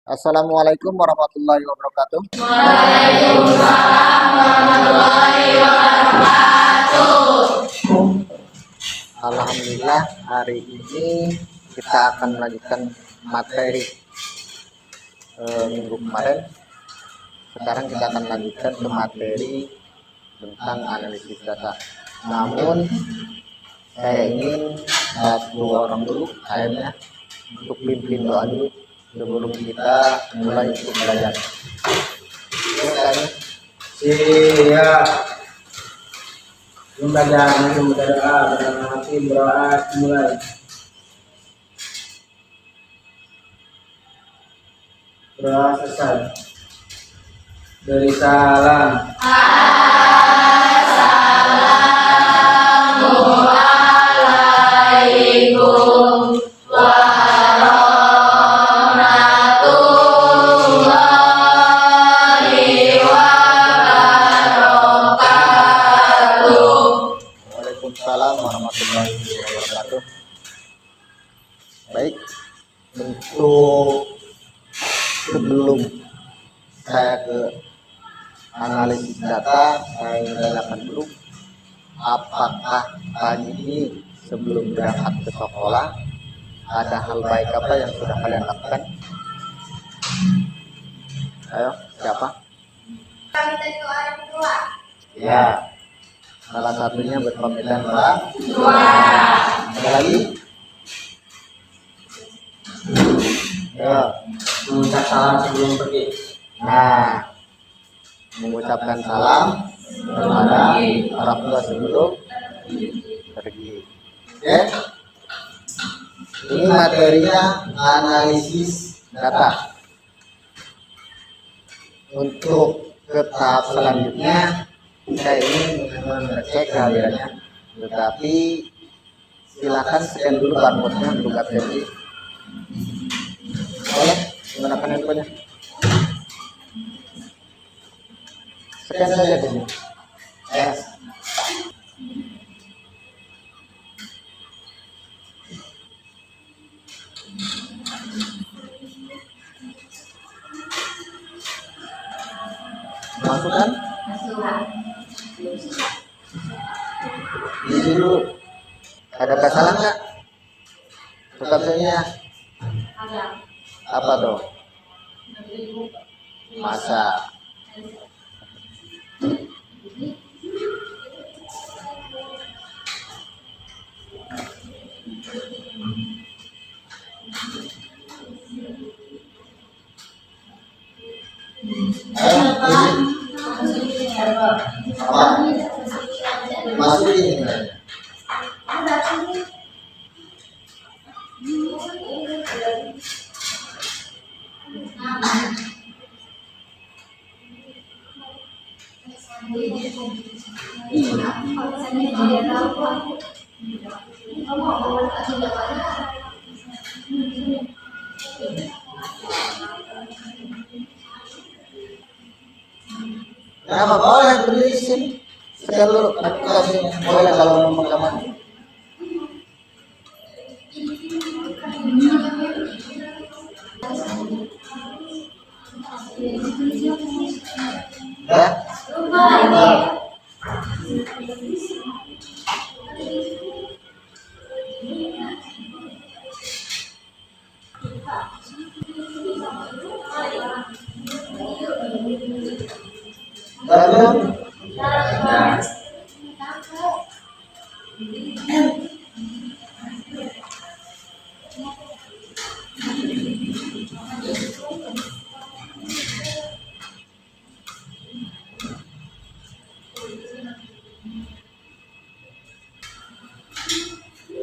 Assalamualaikum warahmatullahi wabarakatuh. Alhamdulillah, hari ini kita akan melanjutkan materi minggu kemarin. Sekarang kita akan lanjutkan ke materi tentang analisis data. Namun saya ingin satu orang dulu kayaknya untuk pimpin doa dulu sebelum kita mulai untuk belajar. Kayaknya Siap. Membaca doa dalam hati berat mulai. Doa selesai. Beri salam. Assalamualaikum warahmatullahi wabarakatuh. Waalaikumsalam warahmatullahi wabarakatuh. Baik, untuk sebelum saya ke analisis data, saya ingin tanyakan dulu, apakah pagi ini sebelum berangkat ke sekolah ada hal baik apa yang sudah kalian lakukan? Ayo, siapa? Ya, salah satunya berpamitan orang tua. Ada lagi? Ya, Mengucap salam sebelum pergi. nah, mengucapkan salam kepada orang tua sebelum pergi. Oke, ini materinya analisis data. Untuk ke tahap selanjutnya, saya ingin mengecek kehadirannya, tetapi silakan scan dulu barcode-nya untuk absensi. Boleh menggunakan handphonenya. Scan saja dulu. Yes. Masukkan. Isi dulu. Ada kesalahan nggak? Untuk absensinya. Apa tuh? Masa. Apa? Masukin ini. Kenapa boleh berisin? Sekian dulu, nanti kasih boleh kalau memang kamu. Ya? Belum?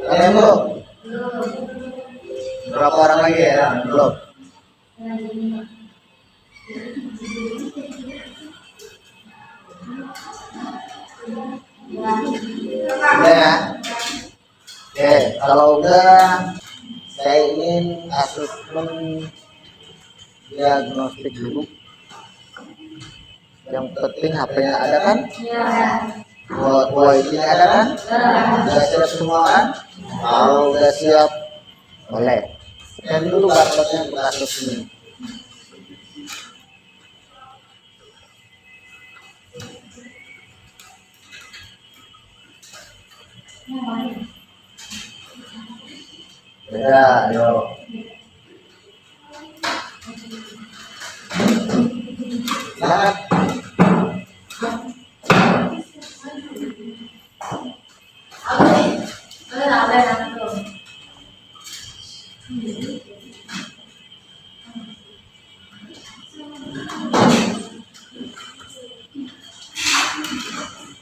Ada yang belum? Berapa orang lagi ya? Belum. Udah ya? Oke, kalau udah, saya ingin asesmen diagnostik dulu. Yang penting HP-nya ada kan? Wifi-nya ada kan? Udah siap semua kan? Kalau udah siap, boleh. Scan dulu barcode-nya untuk asesmen. Beda, ayo. Silakan.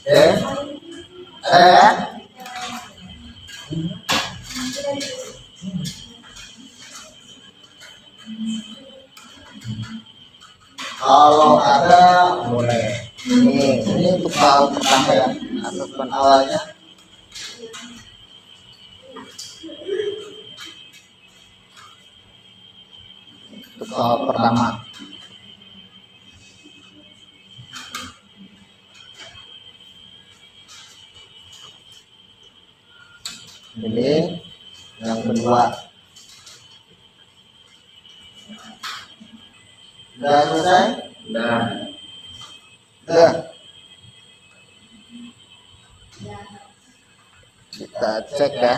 Eh, eh, kalau ada boleh. Ini untuk tahap pertama ya, asesmen awalnya. Untuk tahap pertama. Ini yang kedua. Udah selesai? Udah. Udah. Kita cek ya.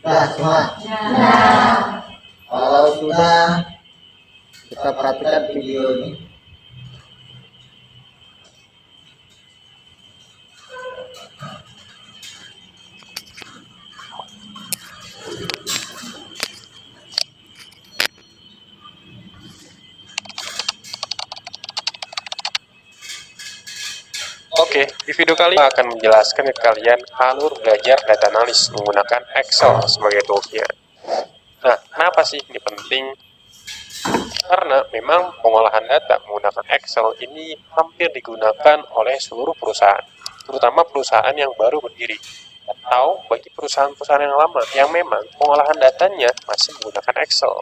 Sudah semua. Kalau sudah, kita perhatikan video ini. Oke, di video kali ini akan menjelaskan ke kalian alur belajar data analis menggunakan Excel sebagai toolsnya. Nah, kenapa sih ini penting? Karena memang pengolahan data menggunakan Excel ini hampir digunakan oleh seluruh perusahaan, terutama perusahaan yang baru berdiri, atau bagi perusahaan-perusahaan yang lama yang memang pengolahan datanya masih menggunakan Excel.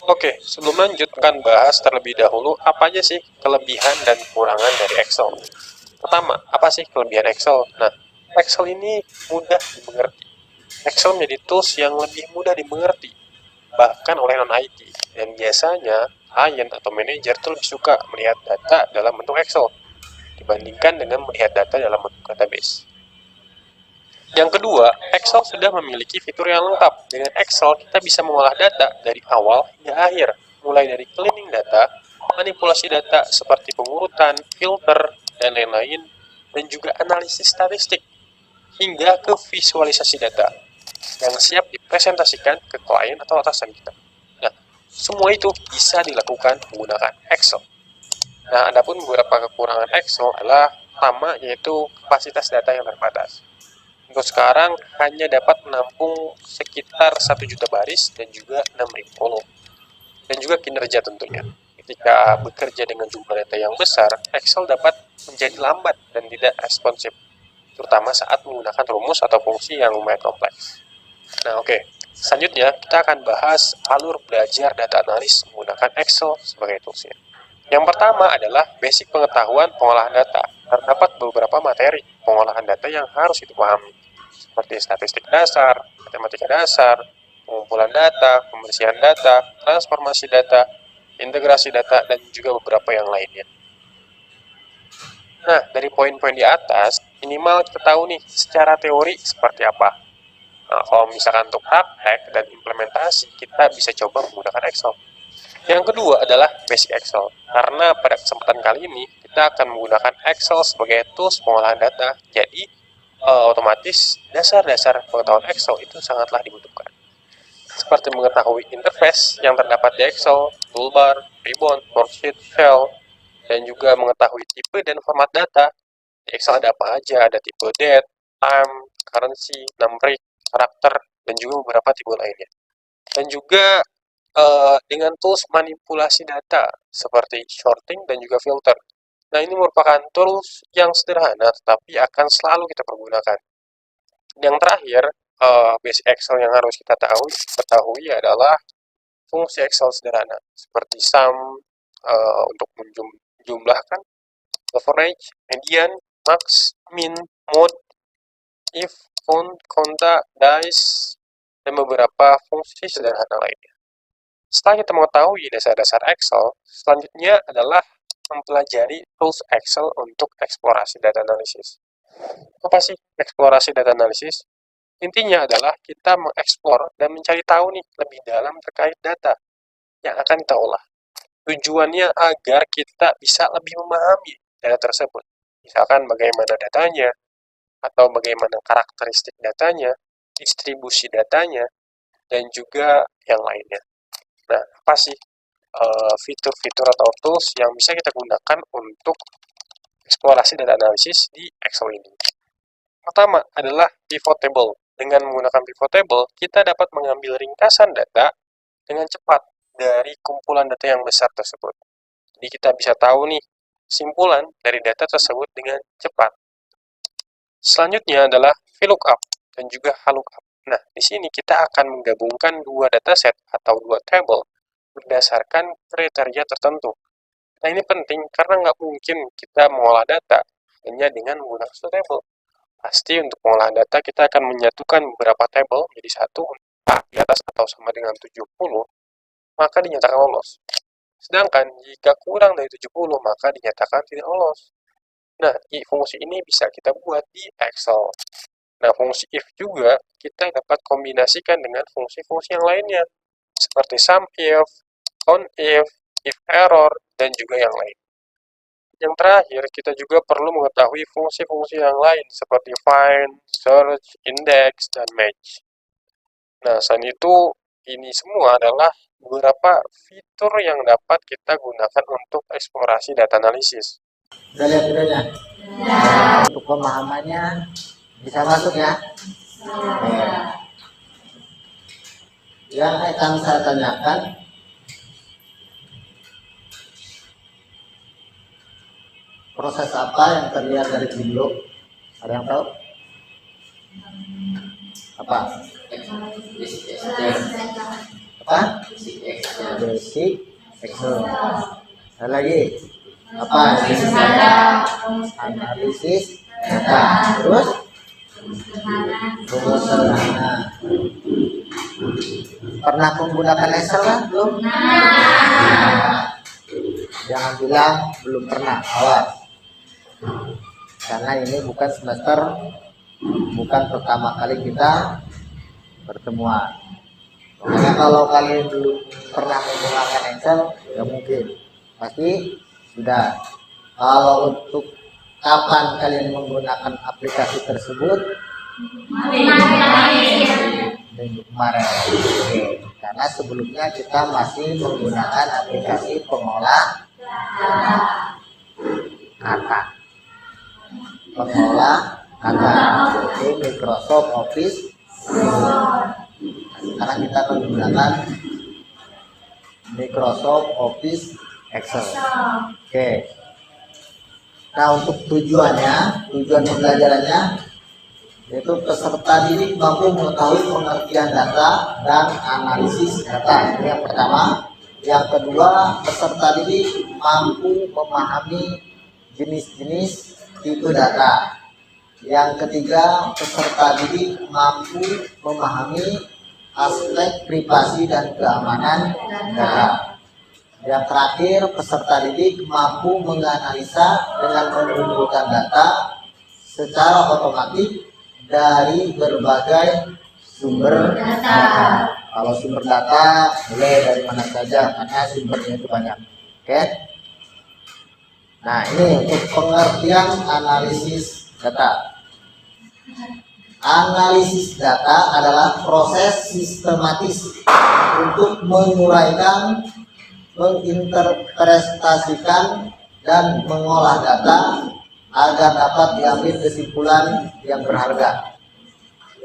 Oke, sebelum lanjutkan bahas terlebih dahulu apa aja sih kelebihan dan kekurangan dari Excel. Pertama, apa sih kelebihan Excel? Nah, Excel ini mudah dimengerti. Excel menjadi tools yang lebih mudah dimengerti, bahkan oleh non-IT. Dan biasanya, klien atau manajer itu lebih suka melihat data dalam bentuk Excel dibandingkan dengan melihat data dalam bentuk database. Yang kedua, Excel sudah memiliki fitur yang lengkap. Dengan Excel, kita bisa mengolah data dari awal hingga akhir, mulai dari cleaning data, manipulasi data seperti pengurutan, filter, dan lain-lain, dan juga analisis statistik, hingga ke visualisasi data yang siap dipresentasikan ke klien atau atasan kita. Nah, semua itu bisa dilakukan menggunakan Excel. Nah, adapun beberapa kekurangan Excel adalah pertama yaitu kapasitas data yang terbatas. Untuk sekarang hanya dapat menampung sekitar 1 juta baris dan juga 6.000 kolom. Dan juga kinerja tentunya. Ketika bekerja dengan jumlah data yang besar, Excel dapat menjadi lambat dan tidak responsif, terutama saat menggunakan rumus atau fungsi yang lumayan kompleks. Nah, oke. Selanjutnya, kita akan bahas alur belajar data analis menggunakan Excel sebagai toolsnya. Yang pertama adalah basic pengetahuan pengolahan data. Terdapat beberapa materi pengolahan data yang harus dipahami, seperti statistik dasar, matematika dasar, pengumpulan data, pembersihan data, transformasi data, integrasi data, dan juga beberapa yang lainnya. Nah, dari poin-poin di atas, minimal kita tahu nih secara teori seperti apa. Nah, kalau misalkan untuk praktek dan implementasi, kita bisa coba menggunakan Excel. Yang kedua adalah basic Excel. Karena pada kesempatan kali ini, kita akan menggunakan Excel sebagai tools pengolahan data. Jadi, otomatis dasar-dasar pengetahuan Excel itu sangatlah dibutuhkan. Seperti mengetahui interface yang terdapat di Excel, toolbar, ribbon, worksheet, shell, dan juga mengetahui tipe dan format data. Di Excel ada apa aja, ada tipe date, time, currency, numeric, karakter, dan juga beberapa tipe lainnya. Dan juga dengan tools manipulasi data seperti sorting dan juga filter. Nah, ini merupakan tools yang sederhana tetapi akan selalu kita pergunakan. Yang terakhir, basic Excel yang harus kita ketahui adalah fungsi Excel sederhana seperti sum untuk menjumlahkan, average, median, max, min, mode, if, count, konta, dice, dan beberapa fungsi sederhana lainnya. Setelah kita mengetahui dasar-dasar Excel, selanjutnya adalah mempelajari tools Excel untuk eksplorasi data analisis. Apa sih eksplorasi data analisis? Intinya adalah kita mengeksplor dan mencari tahu nih lebih dalam terkait data yang akan kita olah. Tujuannya agar kita bisa lebih memahami data tersebut. Misalkan bagaimana datanya, atau bagaimana karakteristik datanya, distribusi datanya, dan juga yang lainnya. Nah, apa sih fitur-fitur atau tools yang bisa kita gunakan untuk eksplorasi data analisis di Excel ini? Pertama adalah pivot table. Dengan menggunakan pivot table, kita dapat mengambil ringkasan data dengan cepat dari kumpulan data yang besar tersebut. Jadi kita bisa tahu nih simpulan dari data tersebut dengan cepat. Selanjutnya adalah VLOOKUP dan juga HLOOKUP. Nah, di sini kita akan menggabungkan dua dataset atau dua table berdasarkan kriteria tertentu. Nah, ini penting karena nggak mungkin kita mengolah data hanya dengan menggunakan satu table. Pasti untuk pengolahan data kita akan menyatukan beberapa table menjadi satu, di atas atau sama dengan 70, maka dinyatakan lolos. Sedangkan jika kurang dari 70, maka dinyatakan tidak lolos. Nah, fungsi ini bisa kita buat di Excel. Nah, fungsi if juga kita dapat kombinasikan dengan fungsi-fungsi yang lainnya, seperti SUMIF, COUNTIF, if error, dan juga yang lain. Yang terakhir, kita juga perlu mengetahui fungsi-fungsi yang lain, seperti find, search, index, dan match. Nah, selain itu, ini semua adalah beberapa fitur yang dapat kita gunakan untuk eksplorasi data analisis. Udah lihat videonya? Untuk pemahamannya bisa masuk ya? Yang akan saya tanyakan, proses apa yang terlihat dari video? Ada yang tahu? Apa? Apa? Basic Excel. Ada lagi? Apa? Analisis data. Terus? Rumus sederhana. Pernah menggunakan Excel kan? Belum? Jangan bilang belum pernah. Awas. Karena ini bukan semester, bukan pertama kali kita pertemuan. Makanya kalau kalian belum pernah menggunakan Excel, ya mungkin pasti sudah. Kalau untuk kapan kalian menggunakan aplikasi tersebut, minggu kemarin. Karena sebelumnya kita masih menggunakan aplikasi pengolah kata. Pengolah kata yaitu Microsoft Office. Sekarang kita menggunakan Microsoft Office Excel. Oke. Nah, untuk tujuan pembelajarannya yaitu peserta didik mampu mengetahui pengertian data dan analisis data. Ini yang pertama. Yang kedua, peserta didik mampu memahami jenis-jenis tipe data. Yang ketiga, peserta didik mampu memahami aspek privasi dan keamanan data. Yang terakhir, peserta didik mampu menganalisa dengan mengumpulkan data secara otomatis dari berbagai sumber data. Kalau sumber data boleh dari mana saja karena sumbernya itu banyak. Oke. Nah, ini untuk pengertian analisis data. Analisis data adalah proses sistematis untuk menguraikan, menginterpretasikan, dan mengolah data agar dapat diambil kesimpulan yang berharga.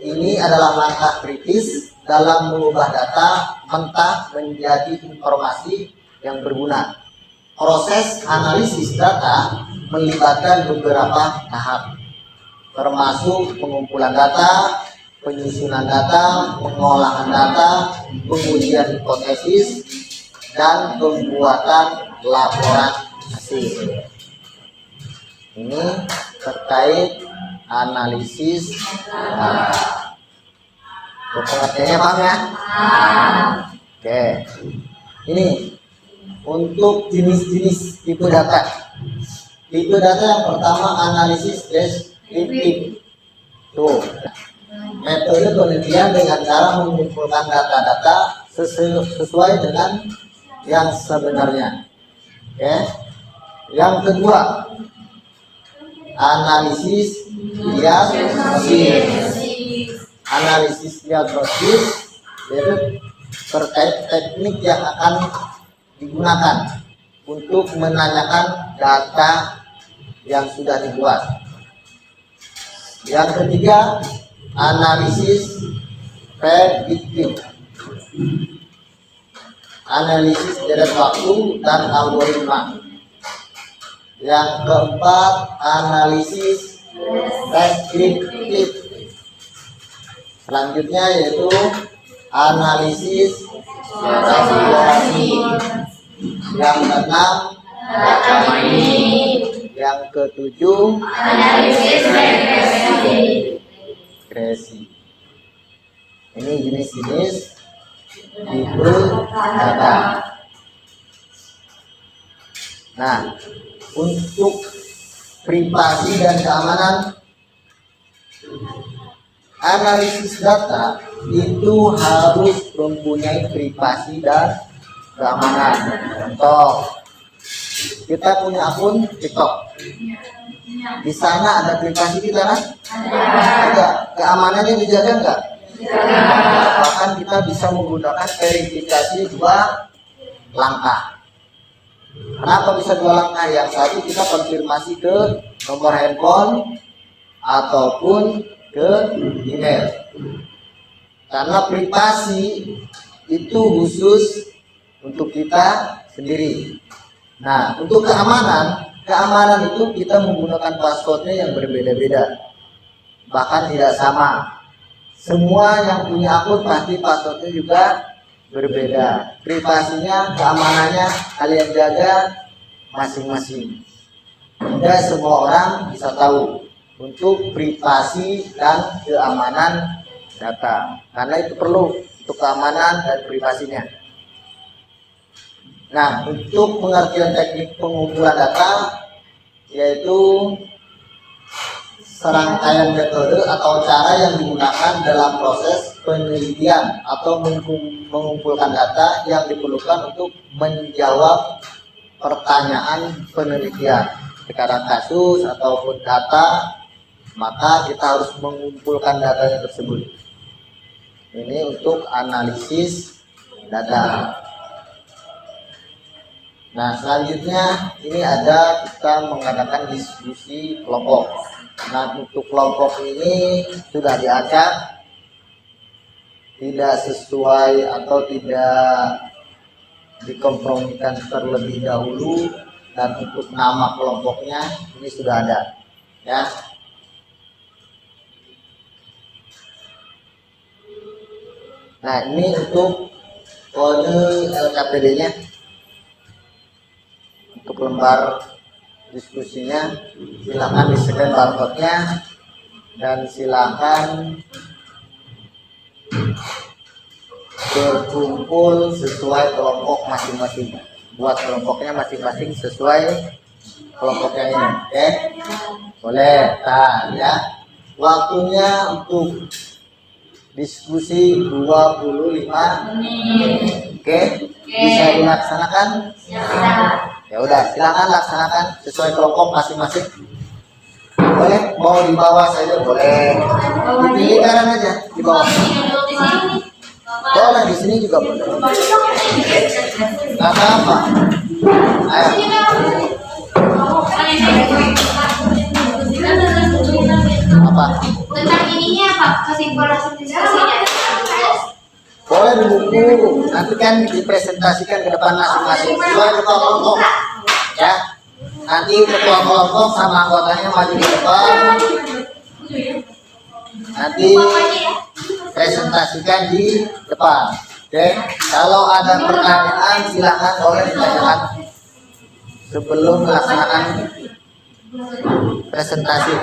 ini adalah langkah kritis dalam mengubah data mentah menjadi informasi yang berguna. Proses analisis data melibatkan beberapa tahap, termasuk pengumpulan data, penyusunan data, pengolahan data, pengujian hipotesis, dan pembuatan laporan hasil. Ini terkait analisis data. Pengertiannya paham ya? Oke. Ini untuk jenis-jenis tipe data. Tipe data yang pertama analisis deskriptif. Tuh. Metode penelitian dengan cara mengumpulkan data-data sesuai dengan yang sebenarnya. Oke. Yang kedua, analisis diagnosis. Analisis diagnosis yaitu terkait teknik yang akan digunakan untuk menanyakan data yang sudah dibuat. Yang ketiga, analisis prediktif. Analisis deret waktu dan algoritma. Yang keempat, analisis deskriptif. Selanjutnya yaitu analisis spekulasi. Yang keenam, data mining. yang ketujuh, Analisis regresi. Ini jenis-jenis tipe data. Nah, untuk privasi dan keamanan, analisis data itu harus mempunyai privasi dan keamanan. Contoh, kita punya akun TikTok. Di sana ada privasi kita kan? Ada. Keamanannya dijaga enggak? Bahkan kita bisa menggunakan verifikasi 2 langkah. Kenapa bisa 2 langkah? Yang satu kita konfirmasi ke nomor handphone ataupun ke email. Karena privasi itu khusus untuk kita sendiri. Nah, untuk keamanan itu kita menggunakan passwordnya yang berbeda-beda, bahkan tidak sama. Semua yang punya akun pasti passwordnya juga berbeda. Privasinya, keamanannya kalian jaga masing-masing. Tidak semua orang bisa tahu untuk privasi dan keamanan data, karena itu perlu untuk keamanan dan privasinya. Nah, untuk pengertian teknik pengumpulan data yaitu serangkaian metode atau cara yang digunakan dalam proses penelitian atau mengumpulkan data yang diperlukan untuk menjawab pertanyaan penelitian. Sekarang kasus ataupun data, maka kita harus mengumpulkan datanya tersebut. Ini untuk analisis data. Nah, selanjutnya ini ada kita mengadakan diskusi kelompok. Nah, untuk kelompok ini sudah diacak, tidak sesuai atau tidak dikompromikan terlebih dahulu, dan untuk nama kelompoknya ini sudah ada, ya. Nah, ini untuk kode LKPD-nya. Untuk lembar diskusinya silakan di-scan barcode-nya dan silakan berkumpul sesuai kelompok masing-masing. Buat kelompoknya masing-masing sesuai kelompoknya ini, oke? Boleh, ya. Waktunya untuk diskusi 25 menit. Oke? Bisa dilaksanakan? Ya udah, silakan laksanakan sesuai kelompok masing-masing. Boleh, mau di bawah saja boleh. Dipilih kanan aja di bawah. Boleh di sini juga boleh. Nggak apa-apa. Ayo. Apa? Tentang ininya Pak kesimpulan diskusinya? Boleh di buku, nanti kan dipresentasikan ke depan masing-masing. Dua ketua kelompok, ya. Nanti ketua kelompok sama anggotanya maju di depan. Nanti presentasikan di depan. Oke, kalau ada pertanyaan silakan boleh ditanyakan sebelum melaksanakan presentasi.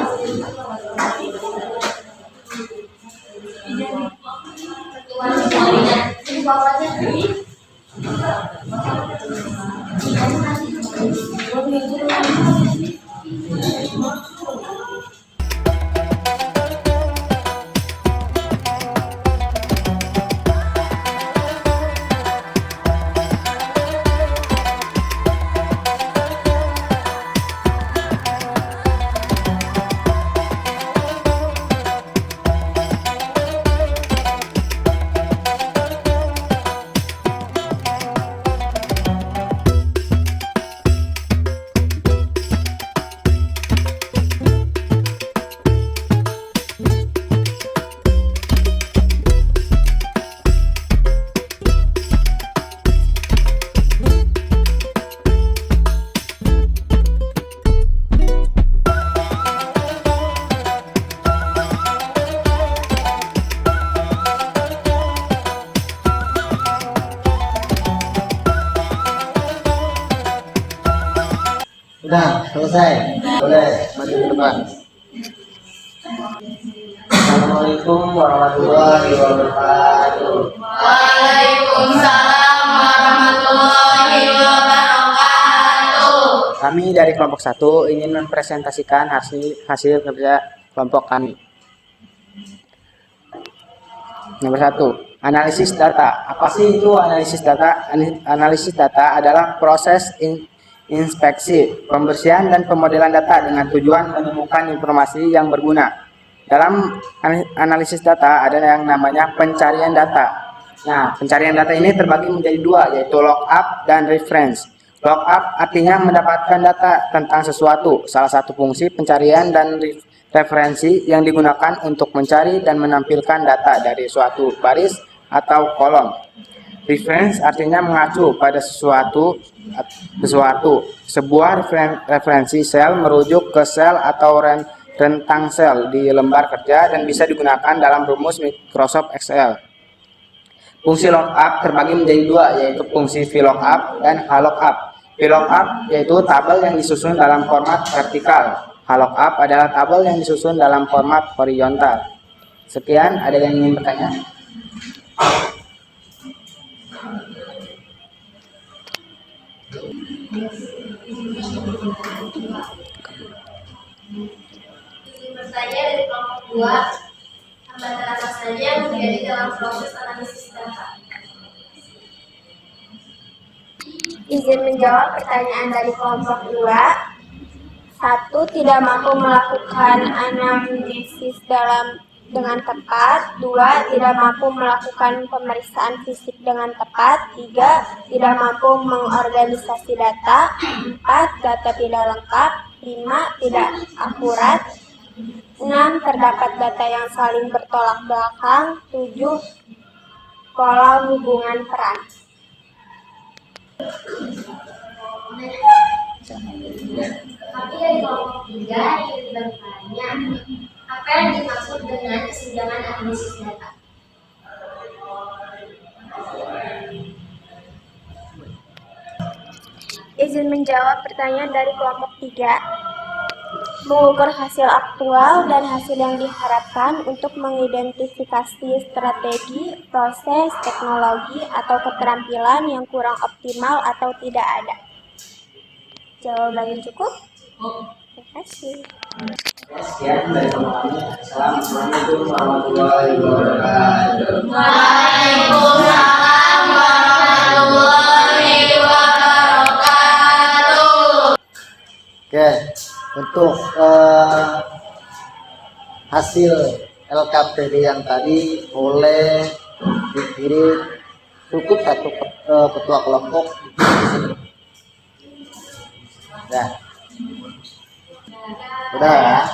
Udah selesai, boleh maju ke depan. Assalamualaikum warahmatullahi wabarakatuh. Waalaikumsalam warahmatullahi wabarakatuh. Kami dari kelompok 1 ingin mempresentasikan hasil kerja kelompok kami. Nomor 1, analisis data. Apa sih itu analisis data? Analisis data adalah proses inspeksi, pembersihan, dan pemodelan data dengan tujuan menemukan informasi yang berguna. Dalam analisis data ada yang namanya pencarian data. Nah, pencarian data ini terbagi menjadi dua, yaitu lookup dan reference. Lookup artinya mendapatkan data tentang sesuatu. Salah satu fungsi pencarian dan referensi yang digunakan untuk mencari dan menampilkan data dari suatu baris atau kolom. Reference artinya mengacu pada sesuatu. Sebuah referensi sel merujuk ke sel atau rentang sel di lembar kerja dan bisa digunakan dalam rumus Microsoft Excel. Fungsi lookup terbagi menjadi dua, yaitu fungsi VLOOKUP dan HLOOKUP. VLOOKUP yaitu tabel yang disusun dalam format vertikal. HLOOKUP adalah tabel yang disusun dalam format horizontal. Sekian, ada yang ingin bertanya? Izin bertanya dari kelompok 2, hambatan apa saja yang terjadi dalam proses analisis data? Izin menjawab pertanyaan dari kelompok 2. 1. Tidak mampu melakukan analisis dengan tepat. 2. Tidak mampu melakukan pemeriksaan fisik dengan tepat. 3. Tidak mampu mengorganisasi data. 4. Data tidak lengkap. 5. Tidak akurat. 6. Terdapat data yang saling bertolak belakang. 7. Pola hubungan peran. Kami dari kelompok 3 ingin bertanya, apa yang dimaksud dengan kesenjangan analisis data? Izin menjawab pertanyaan dari kelompok 3. Mengukur hasil aktual dan hasil yang diharapkan untuk mengidentifikasi strategi, proses, teknologi, atau keterampilan yang kurang optimal atau tidak ada. Jawabannya cukup? Terima kasih. Sekian dari kelompok kami. Assalamualaikum warahmatullahi wabarakatuh. Waalaikumsalam warahmatullahi wabarakatuh. Oke, untuk hasil LKPD yang tadi boleh dikirim, cukup satu ketua kelompok. Udah ya?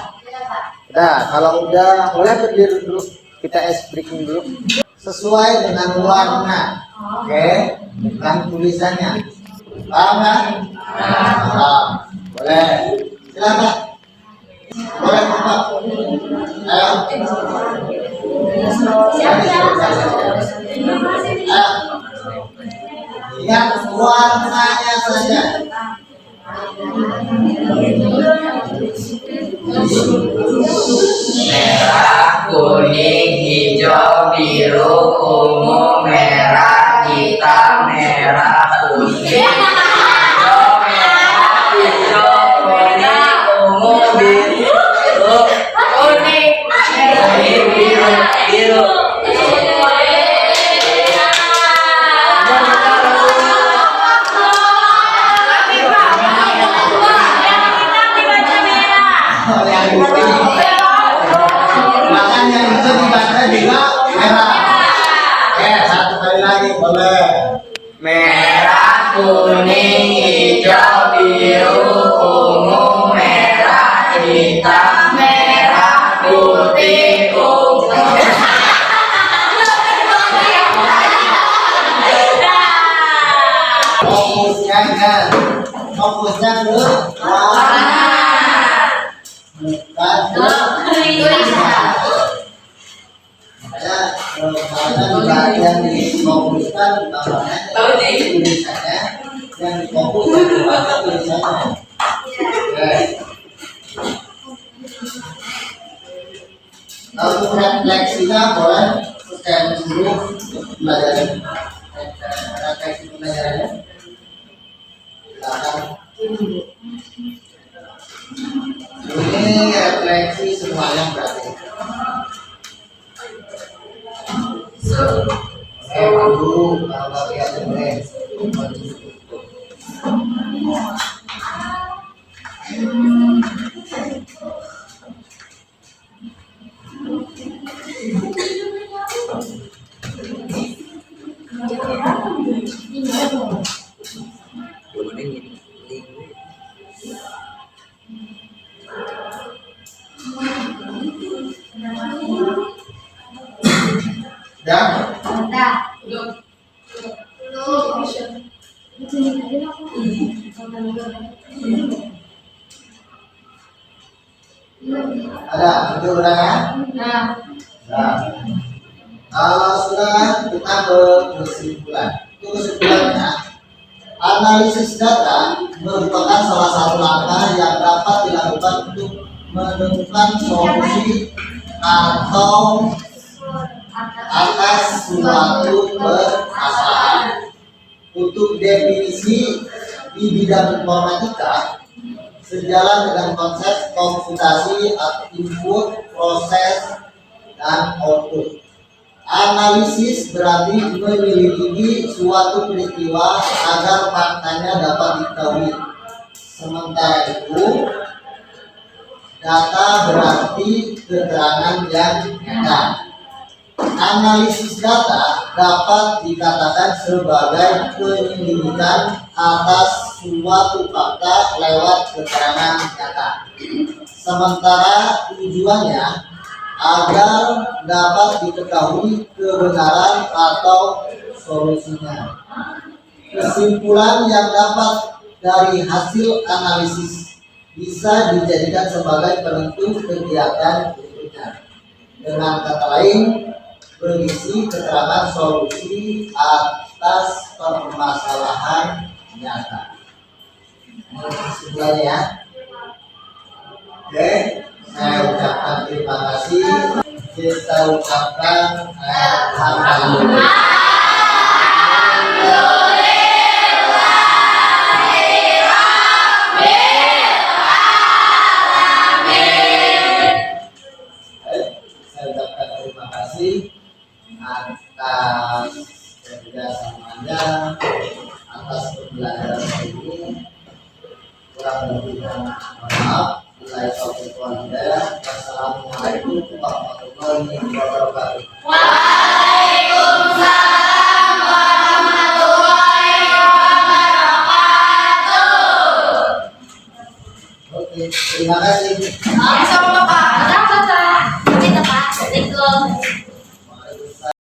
Udah, kalau udah boleh berdiri dulu. kita ice breaking dulu. Sesuai dengan warna, oke, bukan tulisannya. Paham kan? Paham. Boleh. Silakan. Boleh Bapak. Ayo. Ingat warnanya saja. Merah, kuning, hijau, biru, ungu, merah, hitam, merah, putih, hijau, merah, hijau, kuning, ungu, biru, kuning, biru, biru. Bahkan yang itu dibaca juga merah. Satu kali lagi boleh. Merah, kuning, hijau, biru, ungu, merah, hitam, merah, putih, ungu. Fokusnya kan, fokusnya ke warna, bukan ke tulisan. Makanya kalau yang difokuskan utamanya tulisannya, yang difokuskan utamanya tulisannya. Oke. Kalau untuk refleksinya boleh scan dulu belajarnya. Refleksi pembelajarannya. Silakan. Ini refleksi semuanya berarti. Oke, dulu kalau bagian ini. Ya. Ada itu udah ya? Nah, kalau sudah kita ke kesimpulan. Itu kesimpulannya, analisis data merupakan salah satu langkah yang dapat dilakukan untuk menemukan solusi atau atas suatu permasalahan. Untuk definisi di bidang informatika, sejalan dengan konsep komputasi atau input, proses, dan output. Analisis berarti menyelidiki suatu peristiwa agar faktanya dapat diketahui. Sementara itu, data berarti keterangan yang nyata. Analisis data dapat dikatakan sebagai penyelidikan atas suatu fakta lewat keterangan nyata. Sementara tujuannya agar dapat diketahui kebenaran atau solusinya. Kesimpulan yang dapat dari hasil analisis bisa dijadikan sebagai penentu kegiatan berikutnya. Dengan kata lain, berisi keterangan solusi atas permasalahan nyata. Ini kesimpulannya ya. Oke, saya ucapkan terima kasih. Kita ucapkan alhamdulillah. Saya ucapkan terima kasih atas kerjasamanya, atas pembelajaran ini. Kurang lebihnya maaf. Assalamualaikum warahmatullahi wabarakatuh. Waalaikumsalam warahmatullahi wabarakatuh. Oke, terima kasih. Sama-sama.